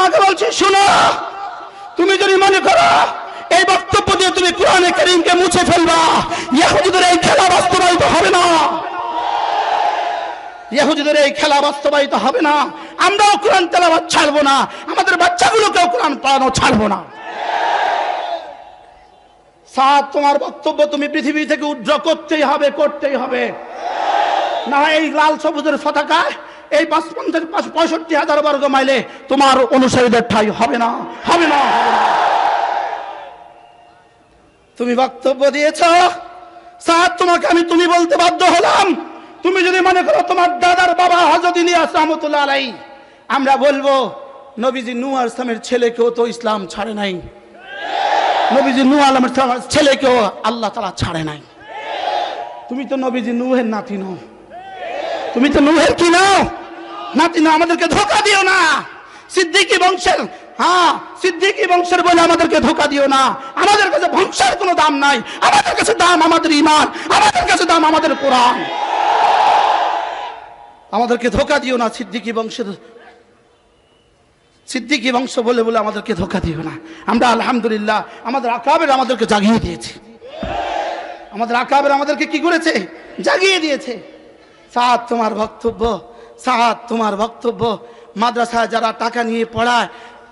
তোমাকে বলছি শোনো, তুমি যদি মনে করো এই বক্তব্য দিয়ে তুমি কোরআনে কারীমকে মুছে ফেলবা, ইহুদিদের এই খেলা বাস্তবায়িত হবে না। ইহুদিদের এই খেলা বাস্তবায়িত হবে না। আমরাও কোরআন তেলাওয়াত ছাড়বো না, আমাদের বাচ্চাগুলোকেও কোরআন পড়ানো ছাড়বো না। সাদ, তোমার বক্তব্য তুমি পৃথিবী থেকে উদ্র করতেই হবে, করতেই হবে। না এই লাল সবুজের পতাকায় এই 65,000 বর্গ মাইলে তোমার অনুসারীদের ঠাঁই হবে না, হবে না, হবে না। তুমি বক্তব্য দিয়েছ সাদ, তোমাকে আমি তুমি বলতে বাধ্য হলাম। তুমি যদি মনে করো তোমার দাদার বাবা হযরত ইলিয়াস রাহমাতুল্লাহ আলাইহি, আমরা বলবো নবীজি নূহ আলাইহিস সালামের ছেলেকেও তো ইসলাম ছাড়ে নাই, নবীজি নূহ আলাইহিস সালামের ছেলেকেও আল্লাহ তাআলা ছাড়ে নাই। তুমি তো নবীজি নূহের নাতি নও, তুমি তো নূহের কি নও, নাতি নও। আমাদেরকে ধোঁকা দিও না। সিদ্দিকী বংশের, হ্যাঁ সিদ্দিকী বংশের বলে আমাদেরকে ধোঁকা দিও না। আমাদের কাছে বংশের কোনো দাম নাই, আমাদের কাছে দাম আমাদের ঈমান, আমাদের কাছে দাম আমাদের কোরআন। আমাদেরকে ধোঁকা দিও না। সিদ্দিকী বংশ বলে বলে আমাদেরকে ধোঁকা দিও না। আমরা আলহামদুলিল্লাহ আমাদের আকাবের আমাদেরকে জাগিয়ে দিয়েছে, আমাদের আকাবের আমাদেরকে কি করেছে, জাগিয়ে দিয়েছে। সাদ, তোমার বক্তব্য, সাদ তোমার বক্তব্য মাদ্রাসায় যারা টাকা নিয়ে পড়ায়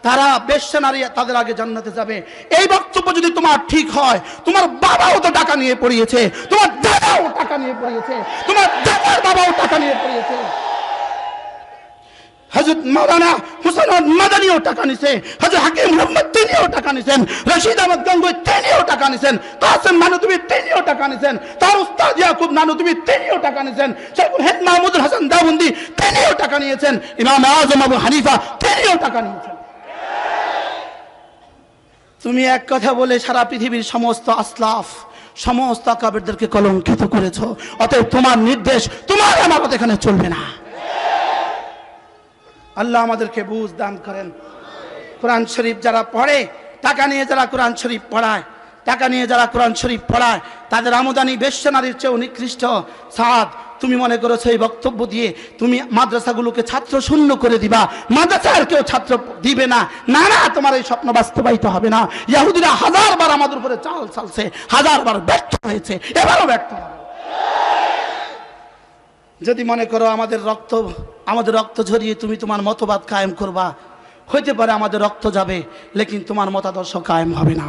তারা বেশ্যা নারী, তাদের আগে জান্নাতে যাবে। এই বক্তব্য যদি তোমার ঠিক হয়, তোমার বাবাও তো টাকা নিয়ে পড়িয়েছে, তোমার দাদাও টাকা নিয়ে পড়িয়েছে, তোমার দাদার বাবাও টাকা নিয়ে পড়িয়েছে। হযরত মাওলানা হুসাইন মাদানিও টাকা নিছে, হযরত হাকিম মুহাম্মদ তিনিও টাকা নিছেন, রশিদ আহমদ গঙ্গোই তিনিও টাকা নিছেন, কাসেম নানুতুবি তিনিও টাকা নিছেন, তার উস্তাদ ইয়াকুব নানুতুবি তিনিও টাকা নিছেন, শেখুল হিন্দ মাহমুদুল হাসান দাউন্দি তিনিও টাকা নিয়েছেন, ইমাম আযম আবু হানিফা তিনিও টাকা নিয়েছেন। তুমি এক কথা বলে সারা পৃথিবীর সমস্ত আসলাফ, সমস্ত আকাবেরদেরকে কলঙ্কিত করেছো। অতএব তোমার নির্দেশ, তোমার আমানত এখানে চলবে না। আল্লাহ আমাদেরকে বুঝ দান করেন। কোরআন শরীফ যারা পড়ে, টাকা নিয়ে যারা কোরআন শরীফ পড়ায়, টাকা নিয়ে যারা কোরআন শরীফ পড়ায়, তাদের আমদানি বেশ্যা নারীর চেয়েও নিকৃষ্ট। সাদ, তুমি মনে করেছো এই বক্তব্য দিয়ে তুমি মাদ্রাসাগুলোকে ছাত্র শূন্য করে দিবা, মাদ্রাসার কেউ ছাত্র দিবে না। না না, তোমার এই স্বপ্ন বাস্তবায়িত হবে না। ইহুদিরা 1000 বার আমাদের উপরে চাল চালছে, 1000 বার ব্যর্থ হয়েছে, এবারও ব্যর্থ হবে। যদি মনে করো আমাদের রক্ত ঝরিয়ে তুমি তোমার মতবাদ কায়েম করবা, হইতে পারে আমাদের রক্ত যাবে, লেকিন তোমার মতাদর্শ কায়েম হবে না।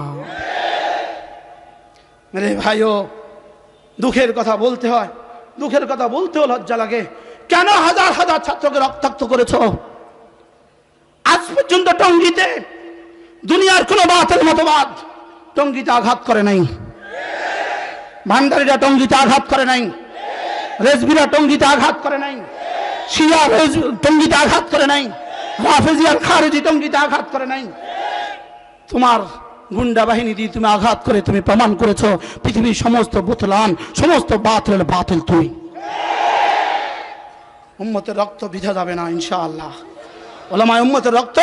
মেরে ভাইও, দুঃখের কথা বলতে হয়, দুঃখের কথা বলতেও লজ্জা লাগে। কেন হাজার হাজার ছাত্রকে রক্তাক্ত করেছো? আজ পর্যন্ত টঙ্গীতে দুনিয়ার কোন বাতিল মতবাদ টঙ্গীতে আঘাত করে নাই, ভান্ডারীরা টঙ্গীতে আঘাত করে নাই, রেজবিরা টঙ্গীতে আঘাত করে নাই, শিয়া টঙ্গীতে আঘাত করে নাই, রাফেজি আর খারেজি টঙ্গীতে আঘাত করে নাই। তোমার গুন্ডা বাহিনী দিয়ে তুমি আঘাত করে তুমি প্রমাণ করেছো পৃথিবীর সমস্ত বুতলান, সমস্ত বাতিলের বাতিল তুমি। উম্মতের রক্ত বৃথা যাবে না ইনশাআল্লাহ। ওলামায়ে উম্মতের রক্ত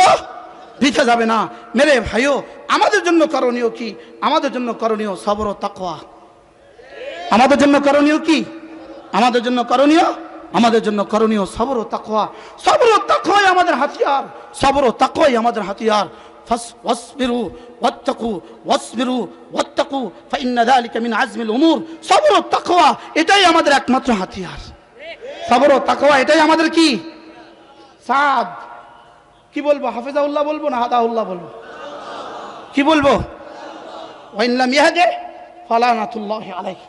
বৃথা যাবে না। মেরে ভাইও, আমাদের জন্য করণীয় কি? আমাদের জন্য করণীয় সবর ও তাকওয়া। আমাদের জন্য করণীয় কি? আমাদের জন্য করণীয় সবর ও তাকওয়া। সবর ও তাকওয়াই আমাদের হাতিয়ার, সবর ও তাকওয়াই আমাদের হাতিয়ার। ওয়াসবিরু ওয়াত্তাকু ওয়াসবিরু ওয়াত্তাকু ফাইন্না যালিকা মিন আজমিল উমুর। সবর ও তাকওয়া এটাই আমাদের একমাত্র হাতিয়ার। সবর ও তাকওয়া এটাই আমাদের কি? সাদ, কি বলবো? হাফেজাউল্লাহ বলবো না হাদাউল্লাহ বলবো? কি বলবো? ওয়া ইন লাম ইয়াহদি ফালানাতুল্লাহি আলাইহি।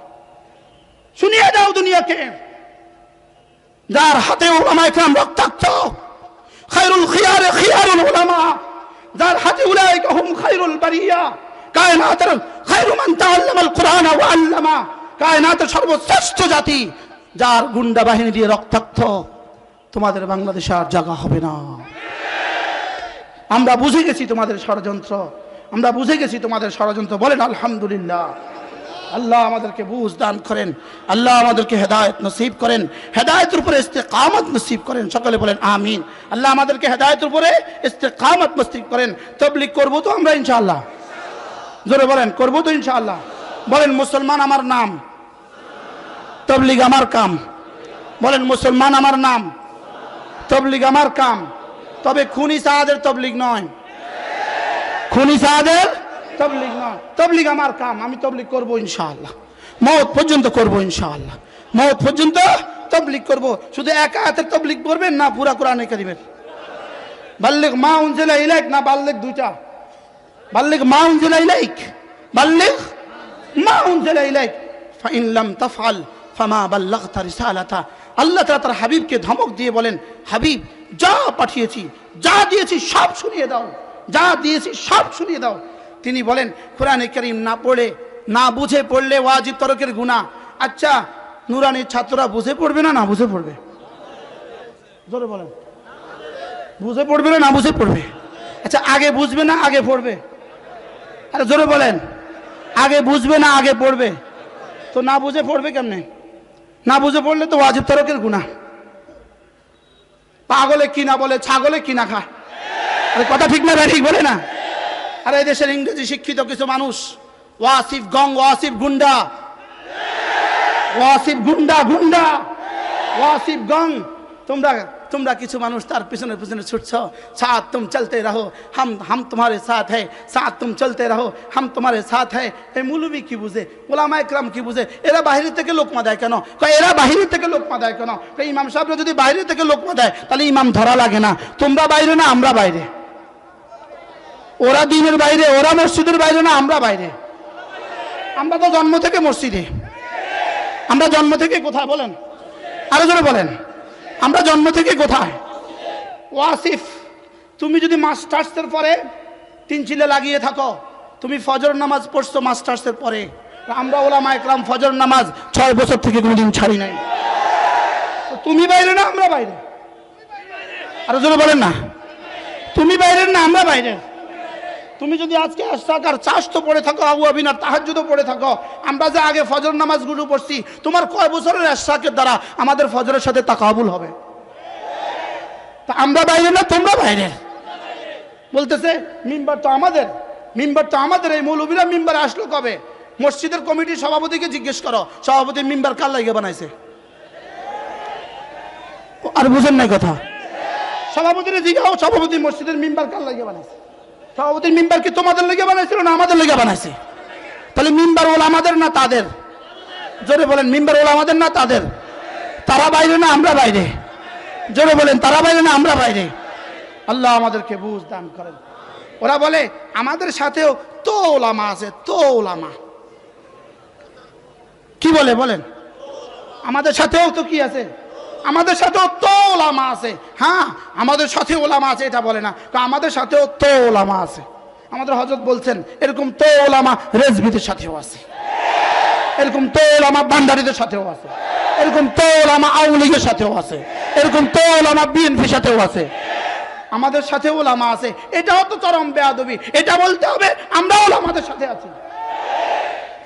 শুনিয়ে দাও দুনিয়াকে, যার হাতে উলামায়ে কেরাম রক্তাক্ত, খায়রুল খিয়ারে খিয়ারুল উলামা, যার হাতে উলাইকা হুম খায়রুল বারিয়া, কায়নাতের খায়রু মান তাআল্লামাল কুরআন ওয়া আল্লামা, কায়নাতের সর্বশ্রেষ্ঠ জাতি, যার গুন্ডা বাহিনী দিয়ে রক্তাক্ত, তোমাদের বাংলাদেশে আর জায়গা হবে না। আমরা বুঝে গেছি তোমাদের ষড়যন্ত্র, আমরা বুঝে গেছি তোমাদের ষড়যন্ত্র। বলেন আলহামদুলিল্লাহ। আল্লাহ আমাদেরকে বুঝ দান করেন, আল্লাহ আমাদেরকে হেদায়েত নসিব করেন, হেদায়েতের উপরে ইস্তেকামত নসিব করেন। সকলে বলেন আমিন। আল্লাহ আমাদেরকে হেদায়েতের উপরে ইস্তেকামত নসিব করেন। তাবলীগ করবো তো আমরা ইনশাআল্লাহ? জোরে বলেন, করবো তো ইনশাআল্লাহ? বলেন মুসলমান আমার নাম, তাবলীগ আমার কাম। বলেন মুসলমান আমার নাম, তাবলীগ আমার কাম। তবে খুনি সাহাদের তবলিগ নয়, খুনি সাহাদের তবলিগ নয়। তবলিগ আমার কাম, আমি তবলিগ করবো ইনশাআল্লাহ, মওত পর্যন্ত করবো ইনশাআল্লাহ, মওত পর্যন্ত তবলিগ করবো। শুধু এক আয়াতের তবলিগ করবেন না পুরা কোরআনে কারিমের? বাল্লিগ মা উনজিলা ইলাইক না বাল্লিগ দুইটা? বাল্লিগ মা উনজিলা ইলাইক, বাল্লিগ মা উনজিলা ইলাইক ফাইন লাম তাফআল ফামা বাল্লাগতা রিসালাতা। আল্লাহ তাআলা তার হাবিবকে ধমক দিয়ে বলেন, হাবিব যা পাঠিয়েছি, যা দিয়েছি সব শুনিয়ে দাও, যা দিয়েছি সব শুনিয়ে দাও। তিনি বলেন কোরআনে কারীম না পড়ে, না বুঝে পড়লে ওয়াজিব তরকের গুনাহ। আচ্ছা নুরানির ছাত্ররা বুঝে পড়বে না, না বুঝে পড়বে? জোরে বলেন, বুঝে পড়বে না, না বুঝে পড়বে? আচ্ছা আগে বুঝবে না আগে পড়বে? আরে জোরে বলেন, আগে বুঝবে না আগে পড়বে? তো না বুঝে পড়বে কেমনে? না বুঝে পড়লে তো ওয়াজিব তরকের গুনাহ। পাগলে কি না বলে, ছাগলে কি না খায়? আরে কথা ঠিক না ঠিক বলে না? আরে এই দেশের ইংরেজি শিক্ষিত কিছু মানুষ ওয়াসিফ গং, ওয়াসিফ গুন্ডা, ওয়াসিফ গুন্ডা, গুন্ডা ওয়াসিফ গং, তোমরা কিছু মানুষ তার পিছনে পিছনে ছুটছ। সাথ তুম চলতে রহো, हम तुम्हारे साथ है, साथ तुम चलते रहो, हम तुम्हारे साथ है। এই মৌলবি কি বুঝে, ওলামা ইকরাম কি বুঝে? এরা বাহিরে থেকে লোকমা দেয় কেন? কয় এরা বাহিরে থেকে লোকমা দেয় কেন? কয় ইমাম সাহেবরা যদি বাইরে থেকে লোকমা দেয় তাহলে ইমাম ধরা লাগে না। তোমরা বাইরে না আমরা বাইরে? ওরা দিনের বাইরে, ওরা মসজিদের বাইরে না আমরা বাইরে? আমরা তো জন্ম থেকে মসজিদে, আমরা জন্ম থেকে কোথায় বলেন? আরো জোরে বলেন, আমরা জন্ম থেকে কোথায়? ওয়াসিফ তুমি যদি মাস্টার্সের পরে 3 চিলে লাগিয়ে থাকো, তুমি ফজর নামাজ পড়ছো মাস্টার্সের পরে, আমরা ওলামা ইকরাম ফজর নামাজ 6 বছর থেকে কোনোদিন ছাড়ি নাই। তুমি বাইরে না আমরা বাইরে? আরো জোরে বলেন না, তুমি বাইরে না আমরা বাইরে? তুমি যদি আজকে আশরাকার চাষ তো পড়ে থাকো, আবু আবিনার তাহাজ্জুদও পড়ে থাকো, আমরা যে আগে ফজর নামাজগুলো পড়ছি, তোমার কয় বছরের আশরাকের দ্বারা আমাদের ফজরের সাথে তাকাবুল হবে? তা আমরা বাইরে না তোমরা বাইরে? বলতেছে মিম্বার তো আমাদের, মিম্বার তো আমাদের। এই মৌলবীরা মিম্বার আসলো কবে? মসজিদের কমিটির সভাপতিকে জিজ্ঞেস করো, সভাপতি মিম্বার কার লাগে বানাইছে? আর বুঝেন নাই কথা? সভাপতির জিজ্ঞাসা, সভাপতি মসজিদের মিম্বার কার লাগে বানাইছে? সভাপতির মিম্বার কি তোমাদের লেগে বানাইছিল না আমাদের লেগে বানাইছে? তাহলে মিম্বার ওলা আমাদের না তাদের? জোরে বলেন, মিম্বার ওলা আমাদের না তাদের? তারা বাইরে না আমরা বাইরে? জোরে বলেন, তারা বাইরে না আমরা বাইরে? আল্লাহ আমাদেরকে বুঝ দান করেন। ওরা বলে আমাদের সাথেও তো ওলামা আছে, তো ওলামা। কি বলে বলেন? আমাদের সাথেও তো কি আছে? আমাদের সাথেও তো ওলামা আছে। হ্যাঁ আমাদের সাথে ওলামা আছে এটা বলে না, আমাদের সাথেও তো ওলামা আছে। আমাদের হযরত বলছেন এরকম তো ওলামা রেজবিদের সাথেও আছে, এরকম তো ওলামা ভান্ডারীদের সাথেও আছে, এরকম তো ওলামা আওয়ামী লীগের সাথেও আছে, এরকম তো ওলামা বিএনপির সাথেও আছে। আমাদের সাথে ওলামা আছে, এটাও তো চরম বেয়াদবি। এটা বলতে হবে আমরা ওলামাদের সাথে আছি।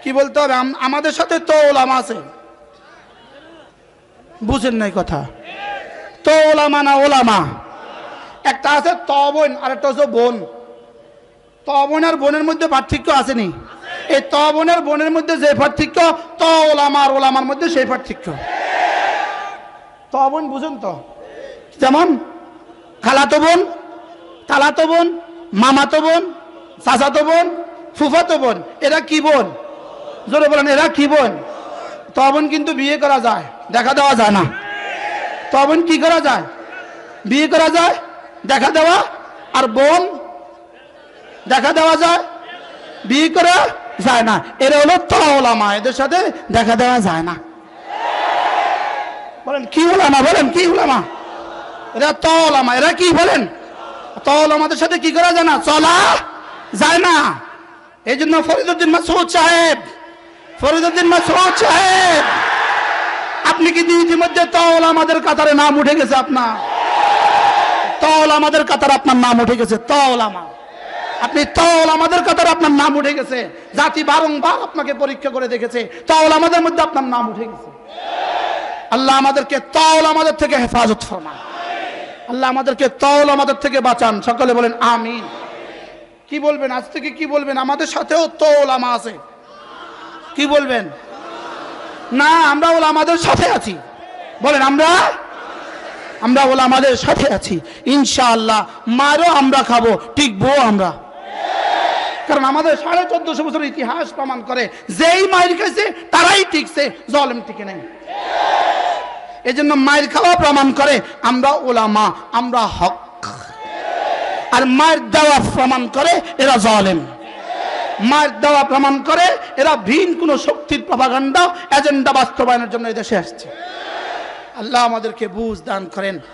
কি বলতে হবে? আমাদের সাথে তো ওলামা আছে। বুঝেন নাই কথা? তো ওলামা না ওলামা? একটা আছে তবন আর একটা হচ্ছে বোন। তবন আর বোনের মধ্যে পার্থক্য আসেনি? এই তবন আর বোনের মধ্যে যে পার্থক্য, তো ওলামা আর ওলামার মধ্যে সেই পার্থক্য। তবন বুঝেন তো? যেমন খালাতো বোন, তালাতো বোন, মামাতো বোন, চাচাতো বোন, ফুফাতো বোন, এরা কি বোন? জোরে বলেন, এরা কি বোন? তবন কিন্তু বিয়ে করা যায়, দেখা দেওয়া যায় না। তবন কি করা যায়? বিয়ে করা যায়, দেখা দেওয়া। আর বোন দেখা দেওয়া যায়, বিয়ে করা যায় না। এরা হলো তো ওলামা, এদের সাথে দেখা দেওয়া যায় না। বলেন কি ওলামা? বলেন কি ওলামা? এরা তো ওলামা। এরা কি বলেন? তো ওলামাদের সাথে কি করা যায় না? চলা যায় না। এই জন্য ফরিদউদ্দিন মাসউদ সাহেব, ফরিদউদ্দিন মাসউদ সাহেব, আপনি কি ইতিমধ্যে তো ওলামাদের কাতারে নাম উঠে গেছে? আপনার তো ওলামাদের কাতারে আপনার নাম উঠে গেছে। তো ওলামা, আপনি তো ওলামাদের কাতারে আপনার নাম উঠে গেছে। জাতি বারংবার আপনাকে পরীক্ষা করে দেখেছে, তো ওলামাদের মধ্যে আপনার নাম উঠে গেছে। আল্লাহ আমাদেরকে তো ওলামাদের থেকে হেফাজত ফরমান। আল্লাহ আমাদেরকে তো ওলামাদের থেকে বাঁচান। সকলে বলেন আমিন। কি বলবেন আজ থেকে? কি বলবেন? আমাদের সাথেও তো ওলামা আছে। কি বলবেন? না আমরা ওলামাদের সাথে আছি। বলেন আমরা আমরা ওলামাদের সাথে আছি ইনশাআল্লাহ। মারও আমরা খাবো, টিকবো আমরা। কারণ আমাদের 1450 বছর ইতিহাস প্রমাণ করে যেই মায়ের খাইছে তারাই টিকছে, জালেম টিকে নাই। এই জন্য মায়ের খাওয়া প্রমাণ করে আমরা ওলামা, আমরা হক। আর মায়ের দেওয়া প্রমাণ করে এরা জালেম। মায়ের দেওয়া প্রমাণ করে এরা ভিন কোন শক্তির প্রপাগান্ডা এজেন্ডা বাস্তবায়নের জন্য এদেশে আসছে। আল্লাহ আমাদেরকে বুঝ দান করেন।